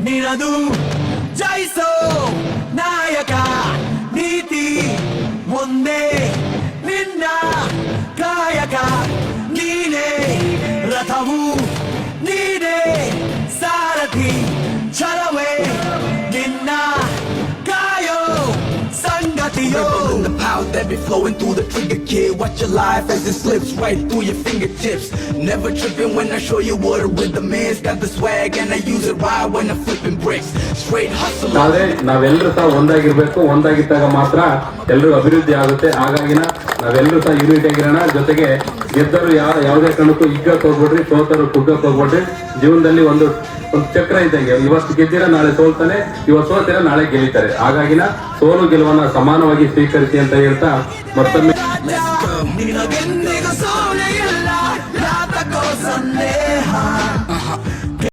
ನಿನದು ಜಯಿಸೋ ನಾಯಕ ನೀತಿ ಒಂದೇ ನಿನ್ನ ಕಾಯಕ ನೀನೇ ರಥವು ನೀನೇ ಸಾರಥಿ ಛಲವೇ ನಿನ್ನ ಕಾಯೋ ಸಂಗತಿಯೋ The power that be flowing through the trigger, kid. Watch your life as it slips right through your fingertips. Never tripping when I show you what a rhythm is. Got the swag and I use it right when I'm flipping bricks. Straight hustle. ಆದ್ರೆ ನಾವೆಲ್ಲರೂ ಸಹ ಒಂದಾಗಿರ್ಬೇಕು. ಒಂದಾಗಿದ್ದಾಗ ಮಾತ್ರ ಎಲ್ಲರೂ ಅಭಿವೃದ್ಧಿ ಆಗುತ್ತೆ. ಹಾಗಾಗಿನ ನಾವೆಲ್ಲರೂ ಸಹ unit ಆಗಿರೋಣ. ಜೊತೆಗೆ ಗೆದ್ದರು ಯಾವುದೇ ಕಾರಣಕ್ಕೂ ಹಿಗ್ಗಕ್ಕೆ ಹೋಗ್ಬಿಡ್ರಿ, ಸೋತರು ಕುಗ್ಗಕ್ಕೆ ಹೋಗ್ಬಿಡ್ರಿ. ಜೀವನದಲ್ಲಿ ಒಂದು ಚಕ್ರ ಇದ್ದಂಗೆ, ಇವತ್ತು ಗೆದ್ದಿರ ನಾಳೆ ಸೋಲ್ತಾನೆ, ಇವತ್ತು ಸೋತಿರ ನಾಳೆ ಗೆಲ್ಲಿತಾರೆ. ಹಾಗಾಗಿನ ಸೋಲು ಗೆಲುವನ್ನ ಸಮಾನವಾಗಿ ಸ್ವೀಕರಿಸಿ ಅಂತ ಹೇಳ್ತಾ ಮತ್ತೊಮ್ಮೆ ನಿನಗೆಂದಿಗೂ ಸೋಲೆ ಇಲ್ಲ, ಯಾತಕೋ ಸಂದೇಹ.